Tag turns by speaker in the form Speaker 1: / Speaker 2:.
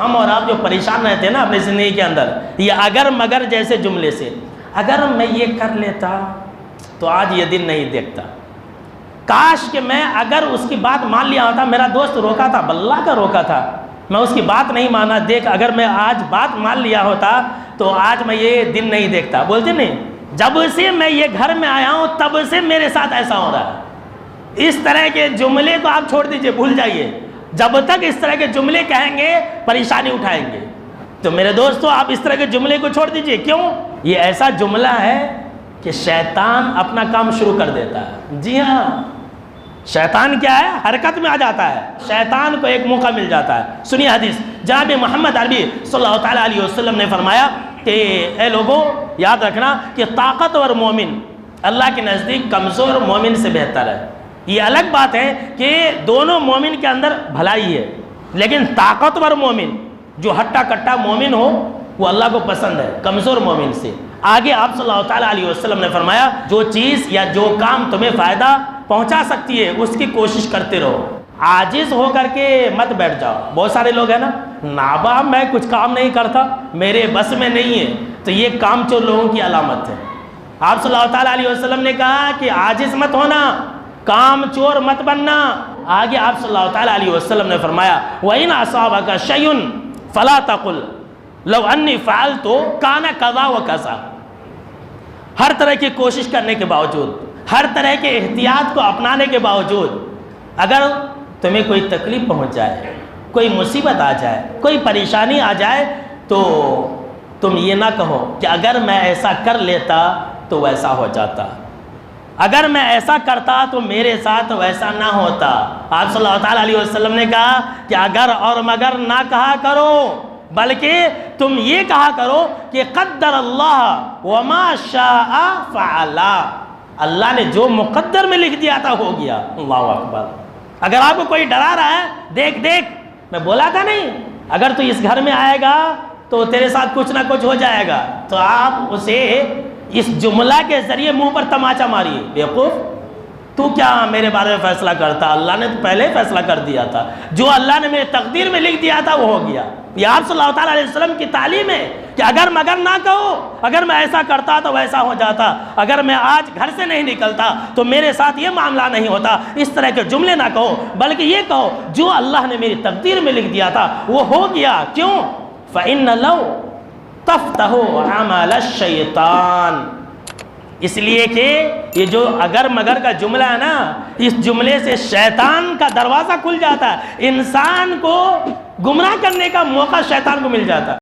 Speaker 1: ہم اور آپ جو پریشان رہتے ہیں نا اپنی زندگی کے اندر، یہ اگر مگر جیسے جملے سے، اگر میں یہ کر لیتا تو آج یہ دن نہیں دیکھتا، کاش کہ میں اگر اس کی بات مان لیا ہوتا، میرا دوست روکا تھا، بلّہ کا روکا تھا، میں اس کی بات نہیں مانا، دیکھ اگر میں آج بات مان لیا ہوتا تو آج میں یہ دن نہیں دیکھتا. بولتے نہیں، جب سے میں یہ گھر میں آیا ہوں تب سے میرے ساتھ ایسا ہو رہا ہے. اس طرح کے جملے کو آپ چھوڑ دیجئے، بھول جائیے. جب تک اس طرح کے جملے کہیں گے پریشانی اٹھائیں گے. تو میرے دوستو آپ اس طرح کے جملے کو چھوڑ دیجئے. کیوں؟ یہ ایسا جملہ ہے کہ شیطان اپنا کام شروع کر دیتا ہے. جی ہاں، شیطان کیا ہے؟ حرکت میں آ جاتا ہے. شیطان کو ایک موقع مل جاتا ہے. سنیے حدیث، جناب محمد عربی صلی اللہ تعالیٰ علیہ وسلم نے فرمایا کہ اے لوگوں یاد رکھنا کہ طاقتور مومن اللہ کے نزدیک کمزور مومن سے بہتر ہے. یہ الگ بات ہے کہ دونوں مومن کے اندر بھلائی ہے، لیکن طاقتور مومن جو ہٹا کٹا مومن ہو وہ اللہ کو پسند ہے کمزور مومن سے. آگے آپ صلی اللہ تعالیٰ علیہ وسلم نے فرمایا جو چیز یا جو کام تمہیں فائدہ پہنچا سکتی ہے اس کی کوشش کرتے رہو، عاجز ہو کر کے مت بیٹھ جاؤ. بہت سارے لوگ ہیں نا، نابا میں کچھ کام نہیں کرتا، میرے بس میں نہیں ہے، تو یہ کام چور لوگوں کی علامت ہے. آپ صلی اللہ تعالیٰ علیہ وسلم نے کہا کہ عاجز مت ہونا، کام چور مت بننا. آگے آپ صلی اللہ تعالیٰ علیہ وسلم نے فرمایا وَإِنْ أَصَابَكَ شَيْءٌ فَلَا تَقُلْ لَوْ أَنِّي فَعَلْتُ كَانَ كَذَا وَكَذَا. ہر طرح کی کوشش کرنے کے باوجود، ہر طرح کے احتیاط کو اپنانے کے باوجود، اگر تمہیں کوئی تکلیف پہنچ جائے، کوئی مصیبت آ جائے، کوئی پریشانی آ جائے، تو تم یہ نہ کہو کہ اگر میں ایسا کر لیتا تو ویسا ہو جاتا، اگر میں ایسا کرتا تو میرے ساتھ ویسا نہ ہوتا. آپ صلی اللہ تعالیٰ علیہ وسلم نے کہا کہ اگر اور مگر نہ کہا کرو، بلکہ تم یہ کہا کرو کہ قدر اللہ وما شاء فعل. اللہ نے جو مقدر میں لکھ دیا تھا ہو گیا. اللہ اکبر. اگر آپ کو کوئی ڈرا رہا ہے، دیکھ میں بولا تھا نہیں اگر تو اس گھر میں آئے گا تو تیرے ساتھ کچھ نہ کچھ ہو جائے گا، تو آپ اسے اس جملہ کے ذریعے منہ پر تماچا ماریے. بیوقوف، تو کیا میرے بارے میں فیصلہ کرتا؟ اللہ نے تو پہلے فیصلہ کر دیا تھا، جو اللہ نے میرے تقدیر میں لکھ دیا تھا وہ ہو گیا. یہ آپ صلی اللہ تعالیٰ علیہ وسلم کی تعلیم ہے کہ اگر مگر نہ کہو، اگر میں ایسا کرتا تو ویسا ہو جاتا، اگر میں آج گھر سے نہیں نکلتا تو میرے ساتھ یہ معاملہ نہیں ہوتا. اس طرح کے جملے نہ کہو، بلکہ یہ کہو جو اللہ نے میری تقدیر میں لکھ دیا تھا وہ ہو گیا. کیوں؟ فَإِنَّ لَوْ تَفْتَحُ عَمَلَ الشَّيْطَانِ. اس لیے کہ یہ جو اگر مگر کا جملہ ہے نا، اس جملے سے شیطان کا دروازہ کھل جاتا ہے، انسان کو گمراہ کرنے کا موقع شیطان کو مل جاتا ہے.